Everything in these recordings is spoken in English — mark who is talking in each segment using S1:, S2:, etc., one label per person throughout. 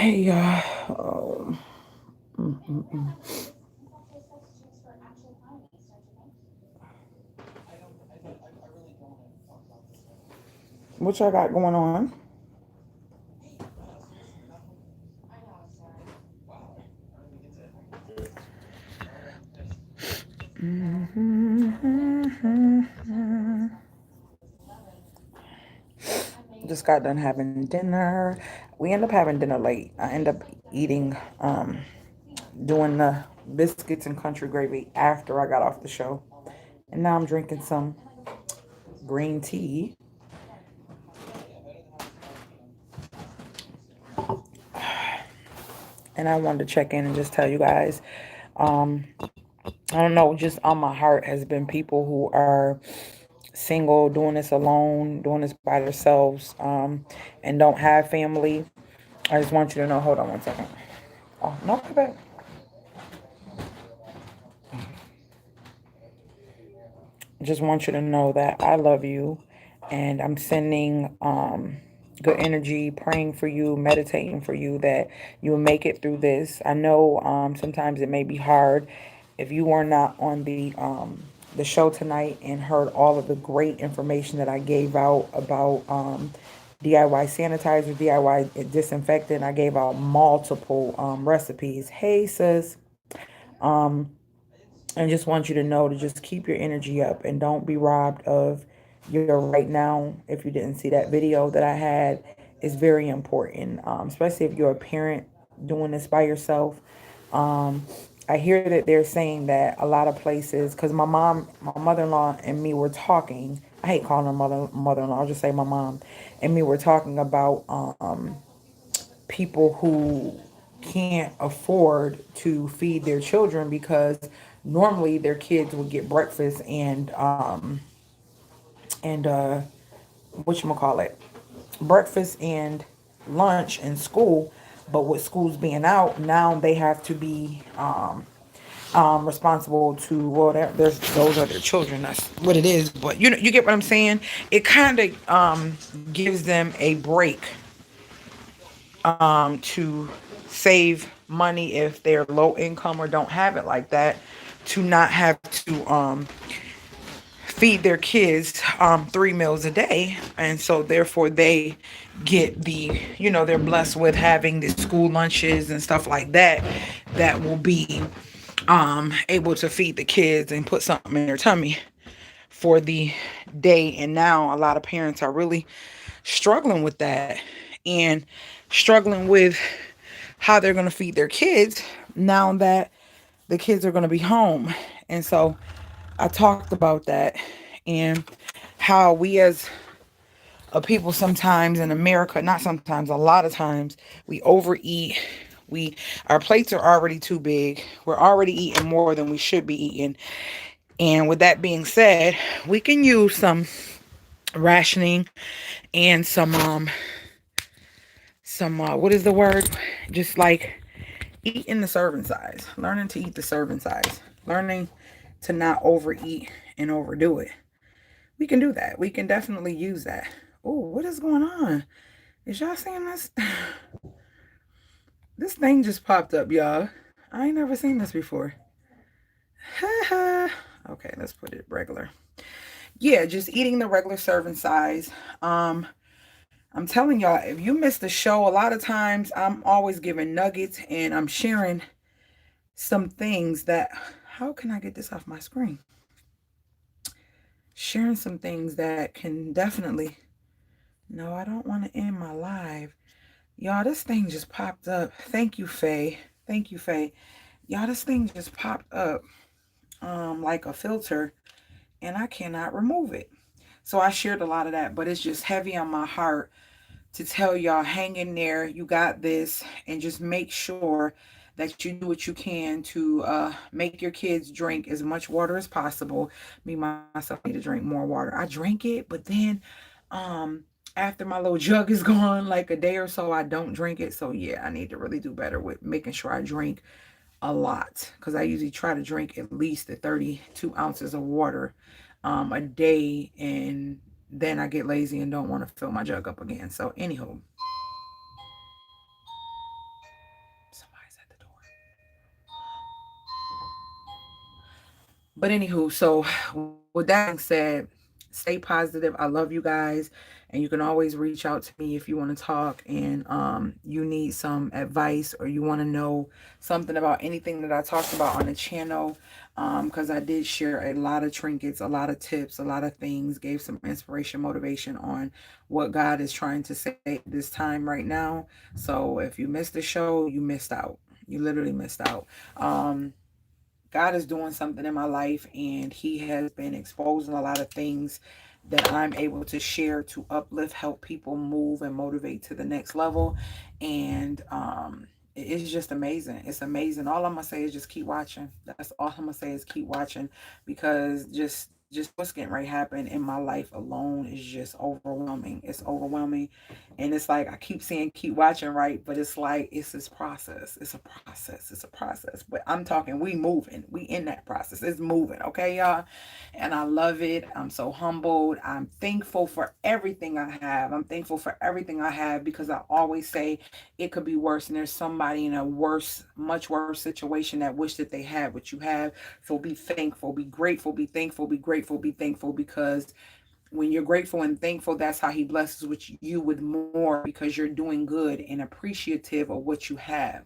S1: Hey, y'all. Mm, mm, mm. What y'all got going on? Just got done having dinner. We end up having dinner late. I end up eating, doing the biscuits and country gravy after I got off the show. And now I'm drinking some green tea. And I wanted to check in and just tell you guys, um, I don't know, just on my heart has been people who are single, doing this alone, doing this by themselves, and don't have family. I just want you to know. Hold on one second. Oh no, come back. Just want you to know that I love you, and I'm sending good energy, praying for you, meditating for you that you will make it through this. I know sometimes it may be hard. If you were not on the show tonight and heard all of the great information that I gave out about DIY sanitizer, DIY disinfectant, I gave out multiple recipes. Hey sis, um, I just want you to know to just keep your energy up and don't be robbed of your right now. If you didn't see that video that I had, is very important, especially if you're a parent doing this by yourself. Um, I hear that they're saying that a lot of places, because my mother-in-law and me were talking. I hate calling her mother-in-law. I'll just say my mom and me were talking about people who can't afford to feed their children because normally their kids would get breakfast and whatchamacallit, breakfast and lunch in school. But with schools being out now, they have to be responsible to, well, there's those are their children. That's what it is. But you know, you get what I'm saying. It kind of gives them a break to save money if they're low income or don't have it like that, to not have to feed their kids 3 meals a day. And so therefore they get they're blessed with having the school lunches and stuff like that that will be able to feed the kids and put something in their tummy for the day. And now a lot of parents are really struggling with that and struggling with how they're going to feed their kids now that the kids are going to be home. And so I talked about that and how we as a people sometimes in America, not sometimes, a lot of times, we overeat. Our plates are already too big. We're already eating more than we should be eating. And with that being said, we can use some rationing and some what is the word? Just like eating the serving size, learning to eat the serving size, learning to not overeat and overdo it. We can do that. We can definitely use that. Oh, what is going on? Is y'all seeing this? This thing just popped up, y'all. I ain't never seen this before. Okay, let's put it regular. Yeah, just eating the regular serving size. I'm telling y'all, if you missed the show, a lot of times I'm always giving nuggets and I'm sharing some things that, how can I get this off my screen? Sharing some things that can definitely, no, I don't want to end my live. Y'all, this thing just popped up. Thank you, Faye. Thank you, Faye. Y'all, this thing just popped up like a filter and I cannot remove it. So I shared a lot of that, but it's just heavy on my heart to tell y'all, hang in there, you got this, and just make sure that you do what you can to make your kids drink as much water as possible. Me myself need to drink more water. I drink it, but then after my little jug is gone, like a day or so, I don't drink it. So yeah, I need to really do better with making sure I drink a lot, because I usually try to drink at least the 32 ounces of water a day, and then I get lazy and don't want to fill my jug up again. So anywho, But anywho, so with that being said, stay positive. I love you guys. And you can always reach out to me if you want to talk and you need some advice or you want to know something about anything that I talked about on the channel. Because I did share a lot of trinkets, a lot of tips, a lot of things, gave some inspiration, motivation on what God is trying to say this time right now. So if you missed the show, you missed out. You literally missed out. God is doing something in my life, and He has been exposing a lot of things that I'm able to share to uplift, help people move, and motivate to the next level. And it's just amazing. It's amazing. All I'm gonna say is just keep watching. That's all I'm gonna say is keep watching, because just what's getting ready to happen in my life alone is just overwhelming. It's overwhelming. And it's like I keep saying keep watching, right? But it's like it's this process. It's a process. It's a process. But I'm talking we moving. We in that process. It's moving, okay, y'all? And I love it. I'm so humbled. I'm thankful for everything I have. I'm thankful for everything I have, because I always say it could be worse, and there's somebody in a worse, much worse situation that wish that they had what you have. So be thankful, be grateful, be thankful, be grateful, be thankful, because when you're grateful and thankful, that's how He blesses with you with more, because you're doing good and appreciative of what you have.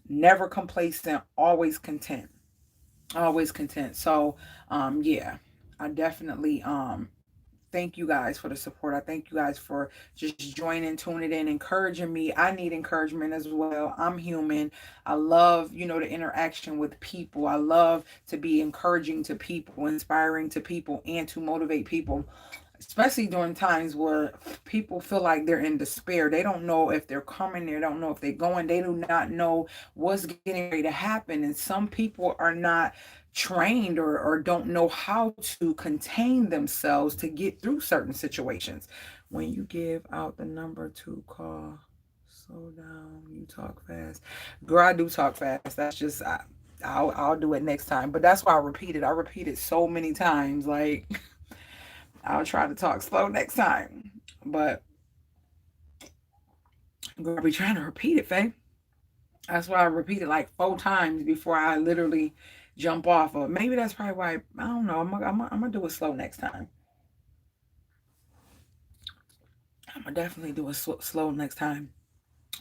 S1: Never complacent, always content. Always content. So yeah, I definitely thank you guys for the support. I thank you guys for just joining, tuning in, encouraging me. I need encouragement as well. I'm human. I love, the interaction with people. I love to be encouraging to people, inspiring to people, and to motivate people, especially during times where people feel like they're in despair. They don't know if they're coming, they don't know if they're going, they do not know what's getting ready to happen. And some people are not trained, or don't know how to contain themselves to get through certain situations. When you give out the number to call, slow down, you talk fast. Girl, I do talk fast. That's just I'll do it next time. But that's why I repeat it. I repeat it so many times. Like I'll try to talk slow next time. But girl, I be trying to repeat it, Faye. That's why I repeat it like 4 times before I literally jump off. Or maybe that's probably why I don't know. I'm gonna do it slow next time. I'm gonna definitely do it slow next time.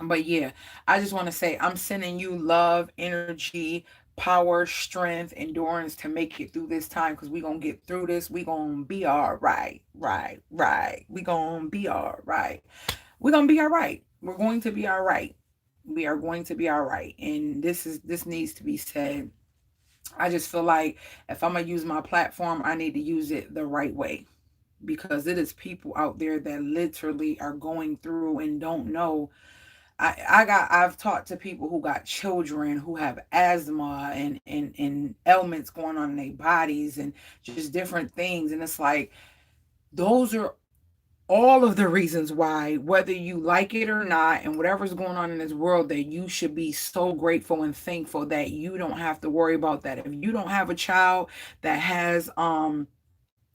S1: But yeah, I just want to say I'm sending you love, energy, power, strength, endurance to make it through this time, because we're going to get through this. We're going to be all right. Right, right. We're going to be all right. We're going to be all right. We're going to be all right. We are going to be all right. And this needs to be said. I just feel like if I'm going to use my platform, I need to use it the right way, because it is people out there that literally are going through and don't know. I've talked to people who got children who have asthma and ailments going on in their bodies and just different things. And it's like those are all of the reasons why, whether you like it or not, and whatever's going on in this world, that you should be so grateful and thankful that you don't have to worry about that. If you don't have a child that has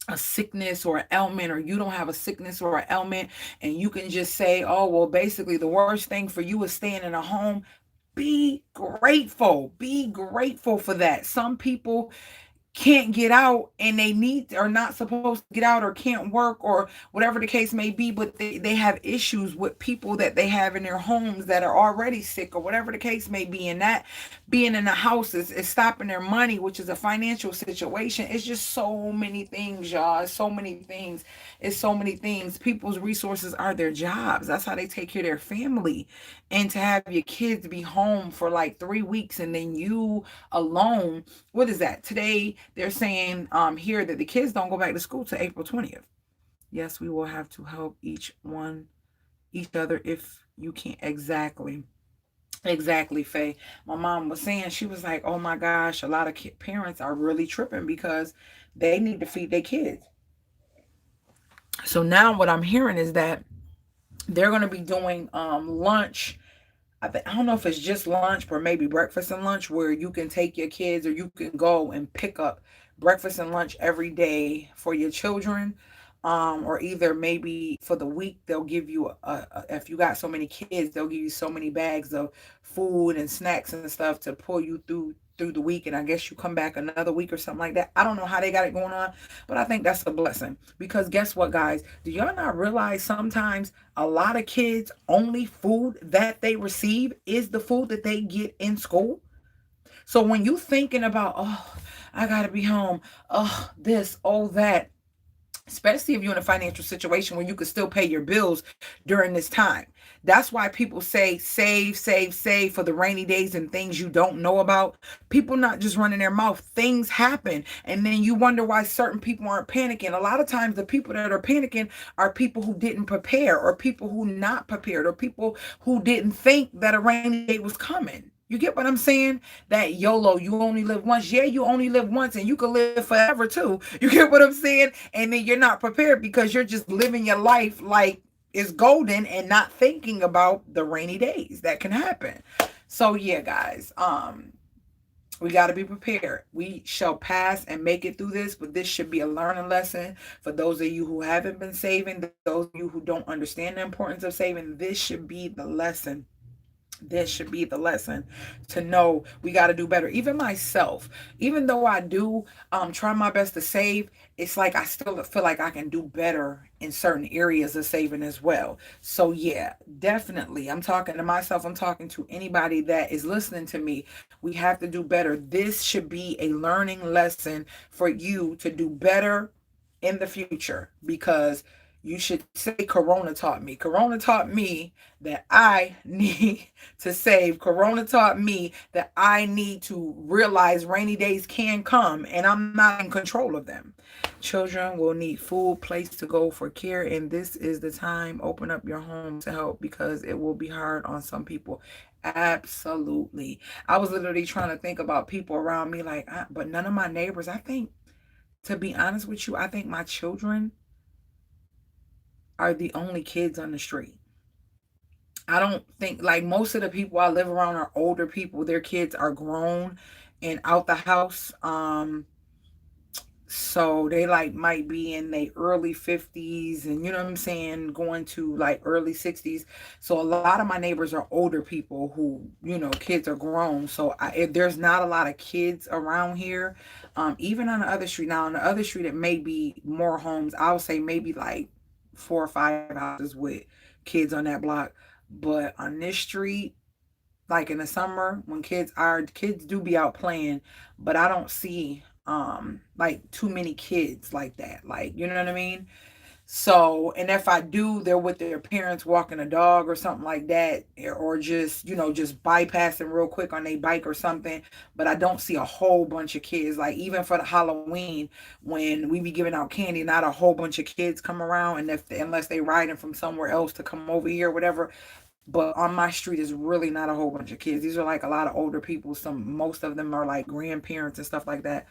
S1: a sickness or an ailment, or you don't have a sickness or an ailment, and you can just say, oh, well, basically the worst thing for you is staying in a home, be grateful. Be grateful for that. Some people can't get out, and they need are not supposed to get out, or can't work, or whatever the case may be, but they have issues with people that they have in their homes that are already sick, or whatever the case may be. And that being in the house is stopping their money, which is a financial situation. It's just so many things, y'all. It's so many things. It's so many things. People's resources are their jobs. That's how they take care of their family. And to have your kids be home for like 3 weeks, and then you alone, what is that? Today they're saying here that the kids don't go back to school to April 20th. Yes, we will have to help each other if you can't. Exactly. Exactly, Faye. My mom was saying, she was like, oh my gosh, a lot of parents are really tripping because they need to feed their kids. So now what I'm hearing is that they're going to be doing lunch. I don't know if it's just lunch or maybe breakfast and lunch, where you can take your kids, or you can go and pick up breakfast and lunch every day for your children. or either maybe for the week they'll give you if you got so many kids, they'll give you so many bags of food and snacks and stuff to pull you through the week, and I guess you come back another week or something like that. I don't know how they got it going on, but I think that's a blessing, because guess what, guys, do y'all not realize sometimes a lot of kids only food that they receive is the food that they get in school? So when you thinking about, oh, I gotta be home, oh, this, oh, that, especially if you're in a financial situation where you could still pay your bills during this time. That's why people say save, save, save for the rainy days and things you don't know about. People not just running their mouth. Things happen. And then you wonder why certain people aren't panicking. A lot of times the people that are panicking are people who didn't prepare, or people who not prepared, or people who didn't think that a rainy day was coming. You get what I'm saying? That YOLO, you only live once. Yeah, you only live once, and you can live forever too. You get what I'm saying? And then you're not prepared because you're just living your life like it's golden and not thinking about the rainy days that can happen. So yeah, guys, we got to be prepared. We shall pass and make it through this, but this should be a learning lesson for those of you who haven't been saving, those of you who don't understand the importance of saving. This should be the lesson. This should be the lesson to know we got to do better. Even myself, even though I do try my best to save, it's like I still feel like I can do better in certain areas of saving as well. So yeah, definitely, I'm talking to myself, I'm talking to anybody that is listening to me. We have to do better. This should be a learning lesson for you to do better in the future, because you should say Corona taught me. Corona taught me that I need to save. Corona taught me that I need to realize rainy days can come and I'm not in control of them. Children will need food, place to go for care, and this is the time. Open up your home to help, because it will be hard on some people. Absolutely. I was literally trying to think about people around me, like, but none of my neighbors, I think, to be honest with you, I think my children are the only kids on the street. I don't think, like, most of the people I live around are older people. Their kids are grown and out the house. So they like might be in their early 50s, and you know what I'm saying, going to like early 60s. So a lot of my neighbors are older people who, kids are grown. So there's not a lot of kids around here. Even on the other street. Now on the other street it may be more homes. I'll say maybe like 4 or 5 houses with kids on that block. But on this street, like in the summer when kids do be out playing, but I don't see like too many kids like that, like, you know what I mean. So, and if I do, they're with their parents walking a dog or something like that, or just, just bypassing real quick on their bike or something. But I don't see a whole bunch of kids. Like even for the Halloween, when we be giving out candy, not a whole bunch of kids come around, and unless they riding from somewhere else to come over here or whatever. But on my street is really not a whole bunch of kids. These are like a lot of older people. Most of them are like grandparents and stuff like that.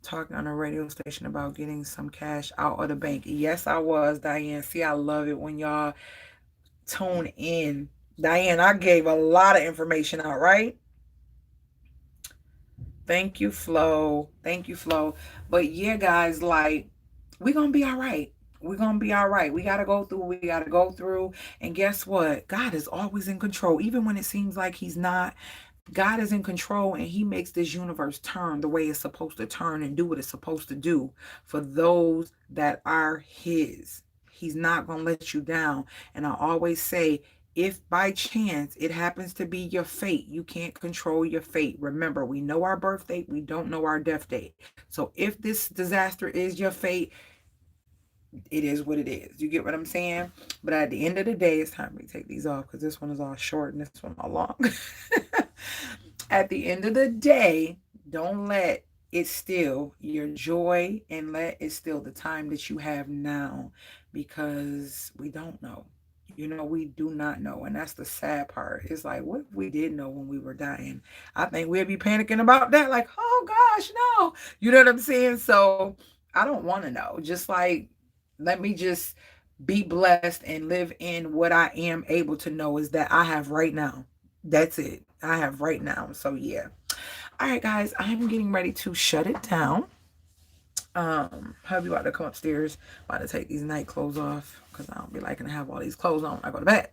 S1: Talking on a radio station about getting some cash out of the bank. Yes, I was, Diane. See, I love it when y'all tune in. Diane, I gave a lot of information out, right? Thank you, Flo. Thank you, Flo. But yeah, guys, like, we're going to be all right. We're going to be all right. We got to go through. We got to go through. And guess what? God is always in control. Even when it seems like he's not, God is in control, and he makes this universe turn the way it's supposed to turn and do what it's supposed to do for those that are his. He's not going to let you down. And I always say, if by chance it happens to be your fate, you can't control your fate. Remember, we know our birth date, we don't know our death date. So if this disaster is your fate, it is what it is. You get what I'm saying? But at the end of the day, it's time to take these off, because this one is all short and this one all long. At the end of the day, don't let it steal your joy, and let it steal the time that you have now, because we don't know. We do not know. And that's the sad part. It's like, what if we did know when we were dying? I think we'd be panicking about that. Like, oh gosh, no. You know what I'm saying? So I don't want to know. Just like, let me just be blessed and live in what I am able to know is that I have right now. That's it. I have right now. So yeah. All right, guys, I'm getting ready to shut it down. Hubby about to come upstairs, about to take these night clothes off because I don't be liking to have all these clothes on when I go to bed.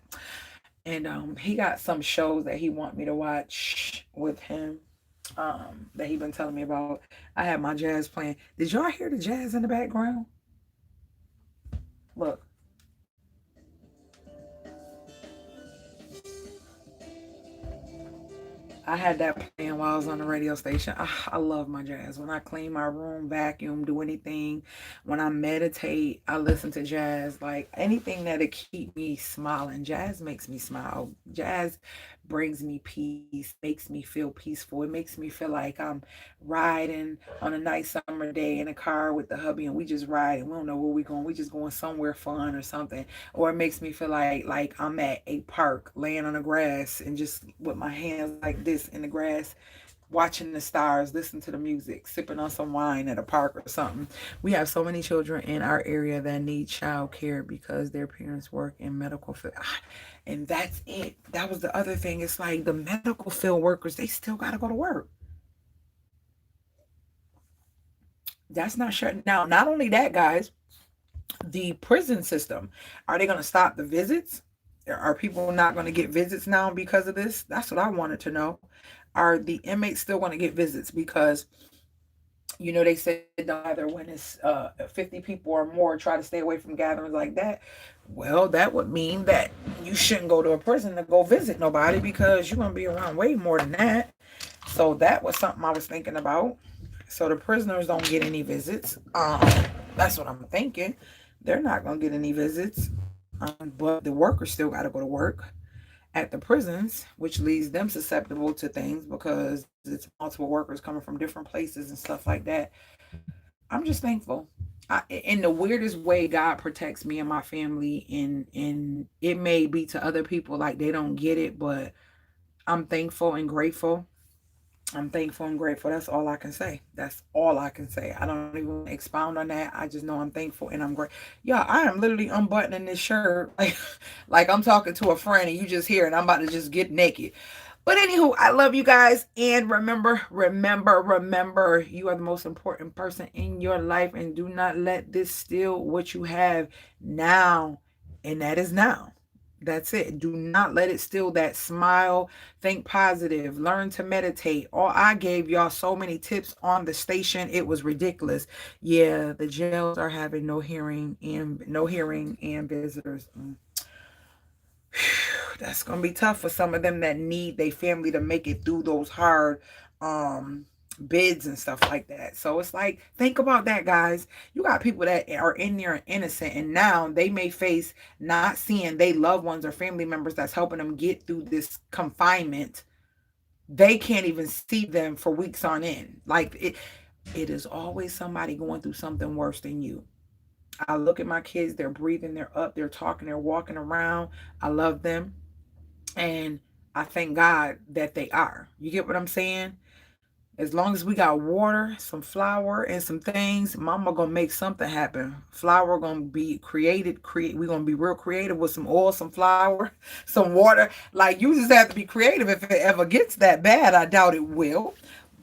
S1: And he got some shows that he want me to watch with him. That he been telling me about. I had my jazz playing. Did y'all hear the jazz in the background? Look. I had that playing while I was on the radio station. I love my jazz. When I clean my room, vacuum, do anything, when I meditate, I listen to jazz. Like anything that'll keep me smiling. Jazz makes me smile. Jazz brings me peace, makes me feel peaceful. It makes me feel like I'm riding on a nice summer day in a car with the hubby and we just ride and we don't know where we're going. We just going somewhere fun or something. Or it makes me feel like I'm at a park laying on the grass and just with my hands like this in the grass, watching the stars, listening to the music, sipping on some wine at a park or something. We have so many children in our area that need child care because their parents work in medical field. And that's it. That was the other thing. It's like the medical field workers, they still got to go to work. That's not shutting down. Not only that, guys, the prison system, are they going to stop the visits? Are people not going to get visits now because of this? That's what I wanted to know. Are the inmates still going to get visits? Because, they said either when it's 50 people or more, try to stay away from gatherings like that. Well, that would mean that you shouldn't go to a prison to go visit nobody because you're going to be around way more than that. So that was something I was thinking about. So the prisoners don't get any visits. That's what I'm thinking. They're not gonna get any visits. But the workers still got to go to work at the prisons, which leaves them susceptible to things because it's multiple workers coming from different places and stuff like that. I'm just thankful. In the weirdest way, God protects me and my family, and it may be to other people like they don't get it, but I'm thankful and grateful. I'm thankful and grateful. That's all I can say. That's all I can say. I don't even want to expound on that. I just know I'm thankful and I'm great. Yeah, I am literally unbuttoning this shirt like I'm talking to a friend and you just hear it. I'm about to just get naked. But anywho, I love you guys. And remember, you are the most important person in your life. And do not let this steal what you have now. And that is now. That's it. Do not let it steal that smile. Think positive. Learn to meditate. All I gave y'all so many tips on the station. It was ridiculous. Yeah, the jails are having no hearing and visitors. That's gonna be tough for some of them that need their family to make it through those hard um bids and stuff like that. So it's like, think about that, guys. You got people that are in there innocent and now they may face not seeing they loved ones or family members that's helping them get through this confinement. They can't even see them for weeks on end. Like it is always somebody going through something worse than you. I look at my kids, they're breathing, they're up, they're talking, they're walking around. I love them. And I thank God that they are. You get what I'm saying? As long as we got water, some flour, and some things, mama gonna make something happen. Flour gonna be created. We're gonna be real creative with some oil, some flour, some water. Like you just have to be creative if it ever gets that bad. I doubt it will.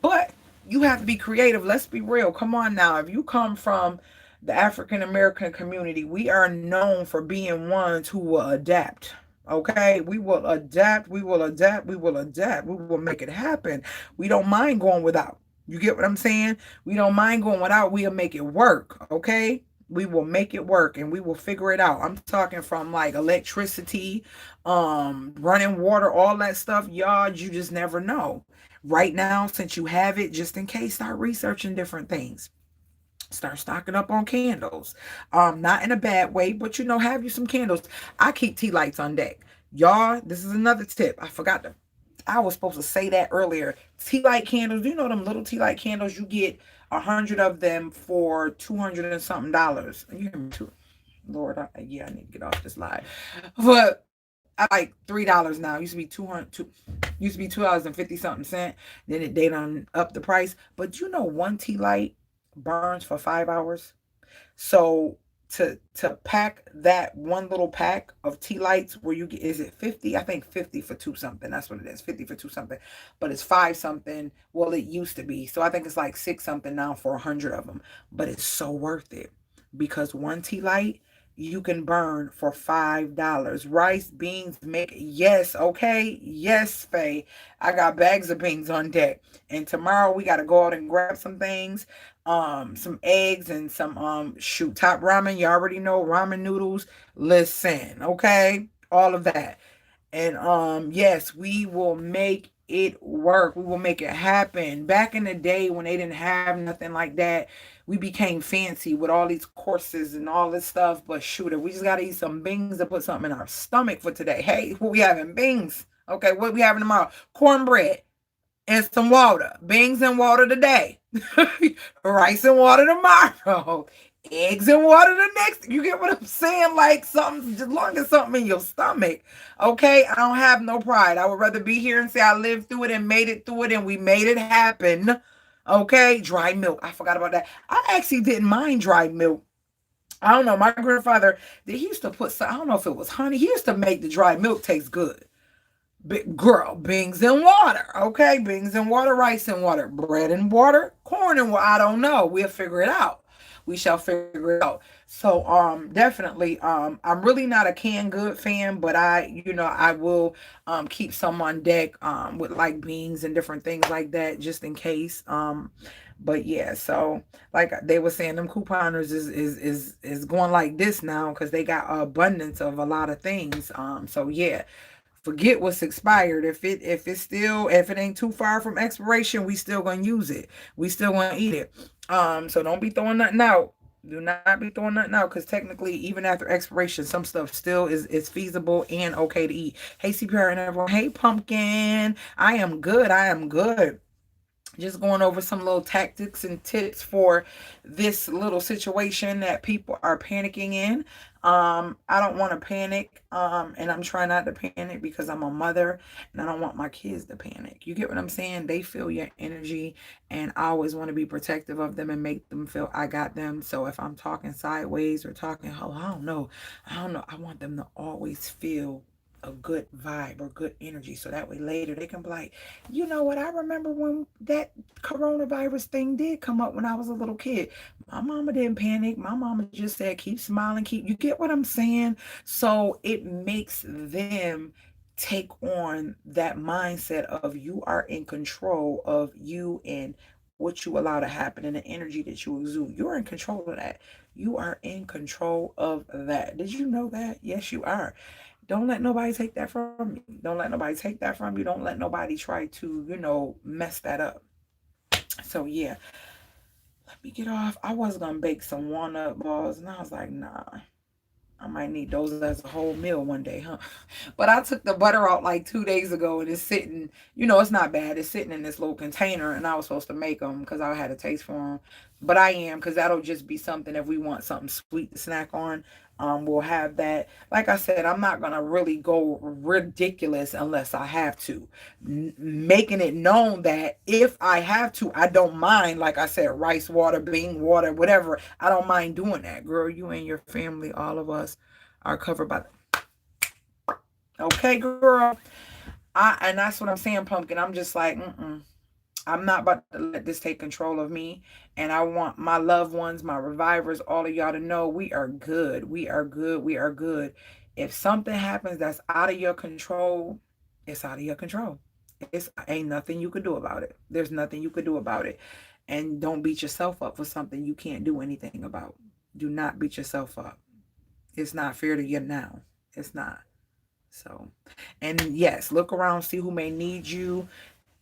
S1: But you have to be creative. Let's be real. Come on now. If you come from the African American community, we are known for being ones who will adapt. Okay, we will adapt, we will adapt, we will adapt, we will make it happen. We don't mind going without. You get what I'm saying? We don't mind going without, we'll make it work. Okay, we will make it work and we will figure it out. I'm talking from like electricity, running water, all that stuff. Y'all, you just never know. Right now, since you have it, just in case, start researching different things. Start stocking up on candles. Not in a bad way, but have you some candles. I keep tea lights on deck. Y'all, this is another tip. I was supposed to say that earlier. Tea light candles. Do you know them little tea light candles? You get 100 of them for 200 and something dollars. You hear me too? Lord, I need to get off this live. But I like $3 now. Used to be 200. Used to be $2.50 something. Then they done up the price. But one tea light burns for 5 hours. So to pack that one little pack of tea lights where you get, is it 50? I think 50 for two something. That's what it is. 50 for two something. But it's five something. Well, it used to be. So I think it's like six something now for 100 of them. But it's so worth it because one tea light you can burn for $5. Rice, beans, make, yes, okay, yes, Faye. I got bags of beans on deck, and tomorrow we got to go out and grab some things, some eggs and some shoot top ramen. You already know ramen noodles. Listen, okay, all of that. And yes, we will make it work. We will make it happen. Back in the day when they didn't have nothing like that, we became fancy with all these courses and all this stuff. But shoot it, we just gotta eat some beans to put something in our stomach for today. Hey, what we having? Beans. Okay, what we having tomorrow? Cornbread and some water. Beans and water today. Rice and water tomorrow. Eggs and water the next. You get what I'm saying? Like something, just long as something in your stomach. Okay, I don't have no pride. I would rather be here and say I lived through it and made it through it and we made it happen. Okay, dry milk. I forgot about that. I actually didn't mind dry milk. I don't know. My grandfather, he used to put some, I don't know if it was honey. He used to make the dry milk taste good. Girl, beans and water. Okay, beans and water, rice and water, bread and water, corn and water. I don't know. We'll figure it out. We shall figure it out. So definitely I'm really not a canned good fan, but I will keep some on deck with like beans and different things like that just in case. But yeah, so like they were saying, them couponers is going like this now because they got abundance of a lot of things. So yeah, forget what's expired. If it ain't too far from expiration, we still gonna use it. We still gonna eat it. So don't be throwing nothing out. Do not be throwing nothing out because technically, even after expiration, some stuff still is feasible and okay to eat. Hey CPR and everyone. Hey Pumpkin. I am good. I am good. Just going over some little tactics and tips for this little situation that people are panicking in. I don't want to panic, and I'm trying not to panic because I'm a mother and I don't want my kids to panic. You get what I'm saying? They feel your energy, and I always want to be protective of them and make them feel I got them. So if I'm talking sideways or talking, oh, I don't know, I want them to always feel a good vibe or good energy so that way later they can be like, you know what, I remember when that coronavirus thing did come up when I was a little kid. My mama didn't panic. My mama just said keep smiling, keep, you get what I'm saying? So it makes them take on that mindset of you are in control of you and what you allow to happen and the energy that you exude. You're in control of that. You are in control of that. Did you know that? Yes, you are. Don't let nobody take that from you. Don't let nobody take that from you. Don't let nobody try to, mess that up. So yeah, let me get off. I was gonna bake some walnut balls and I was like, nah. I might need those as a whole meal one day, huh? But I took the butter out like 2 days ago and it's sitting, it's not bad. It's sitting in this little container and I was supposed to make them because I had a taste for them. But I am because that'll just be something if we want something sweet to snack on. We'll have that. Like I said, I'm not going to really go ridiculous unless I have to. Making it known that if I have to, I don't mind. Like I said, rice water, bean water, whatever. I don't mind doing that. Girl, you and your family, all of us are covered by that. Okay, girl. And that's what I'm saying, Pumpkin. I'm just like, I'm not about to let this take control of me. And I want my loved ones, my revivers, all of y'all to know we are good. We are good. We are good. If something happens that's out of your control, it's out of your control. It's ain't nothing you can do about it. There's nothing you could do about it. And don't beat yourself up for something you can't do anything about. Do not beat yourself up. It's not fair to you now. It's not. So, and yes, look around, see who may need you.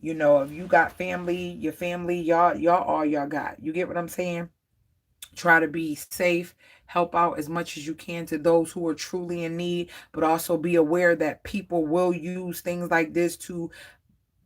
S1: If you got family, your family, y'all all y'all got. You get what I'm saying? Try to be safe, help out as much as you can to those who are truly in need, but also be aware that people will use things like this to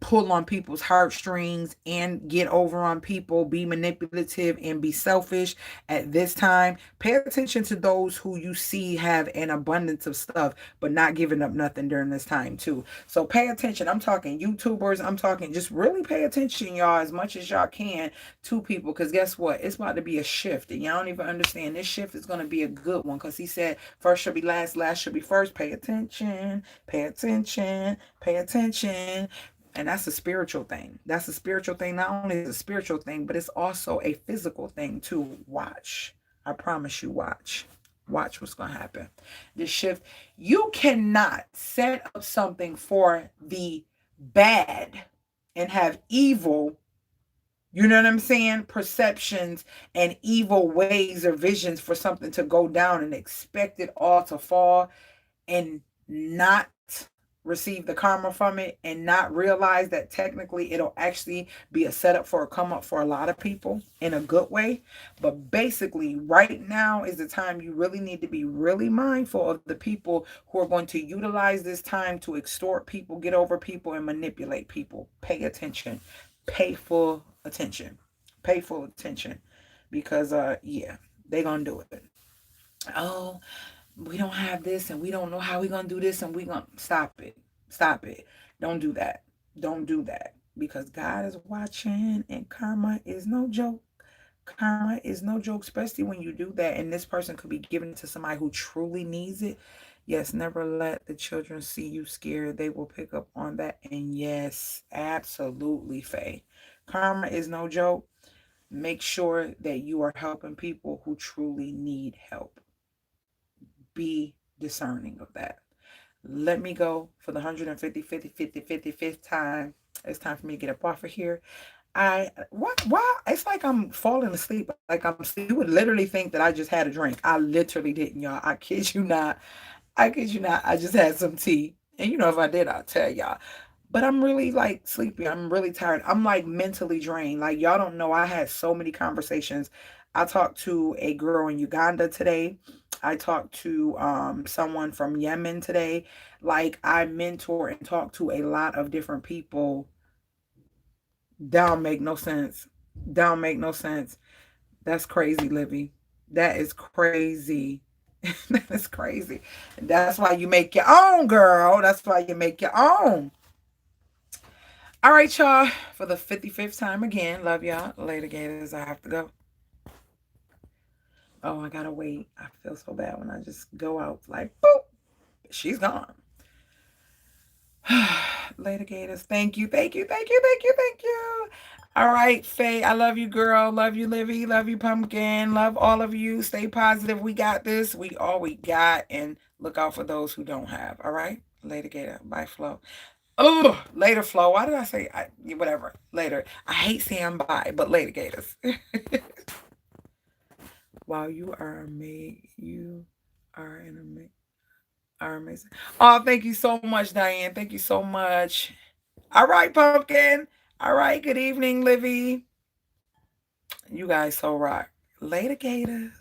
S1: pull on people's heartstrings and get over on people, be manipulative and be selfish at this time. Pay attention to those who you see have an abundance of stuff, but not giving up nothing during this time too. So pay attention. I'm talking YouTubers. I'm talking just really pay attention, y'all, as much as y'all can to people. Because guess what? It's about to be a shift. And y'all don't even understand. This shift is going to be a good one. Because he said first should be last, last should be first. Pay attention. Pay attention. Pay attention. And that's a spiritual thing. That's a spiritual thing. Not only is it a spiritual thing, but it's also a physical thing too. Watch. I promise you, watch. Watch what's going to happen. This shift, you cannot set up something for the bad and have evil, you know what I'm saying, perceptions and evil ways or visions for something to go down and expect it all to fall and not receive the karma from it and not realize that technically it'll actually be a setup for a come up for a lot of people in a good way. But basically right now is the time you really need to be really mindful of the people who are going to utilize this time to extort people, get over people, and manipulate people. Pay attention. Pay full attention. Pay full attention. Because yeah, they're gonna do it. Oh, we don't have this and we don't know how we're going to do this and we're going to stop it. Stop it. Don't do that. Don't do that. Because God is watching and karma is no joke. Karma is no joke, especially when you do that and this person could be given to somebody who truly needs it. Yes, never let the children see you scared. They will pick up on that. And yes, absolutely, Faye. Karma is no joke. Make sure that you are helping people who truly need help. Be discerning of that. Let me go for the 150th time. It's time for me to get up off of here. Why it's like I'm falling asleep. Like I'm sleep. You would literally think that I just had a drink. I literally didn't, y'all. I kid you not. I kid you not. I just had some tea. And you know, if I did, I'll tell y'all. But I'm really like sleepy. I'm really tired. I'm like mentally drained. Like y'all don't know. I had so many conversations. I talked to a girl in Uganda today. I talked to someone from Yemen today. Like I mentor and talk to a lot of different people. Don't make no sense. Don't make no sense. That's crazy, Livy. That is crazy. That is crazy. That's why you make your own, girl. That's why you make your own. All right, y'all. For the 55th time again, love y'all. Later, Gators. I have to go. Oh, I gotta wait. I feel so bad when I just go out like, boop, she's gone. Later, Gators. Thank you, thank you, thank you, thank you, thank you. All right, Faye. I love you, girl. Love you, Livy. Love you, Pumpkin. Love all of you. Stay positive. We got this. We all we got. And look out for those who don't have. All right? Later, Gator. Bye, Flo. Oh, later, Flo. Why did I say whatever? Later. I hate saying bye, but later, Gators. Wow, you are are amazing. Oh, thank you so much, Diane. Thank you so much. All right, Pumpkin. All right, good evening, Livy. You guys so rock. Later, Gators.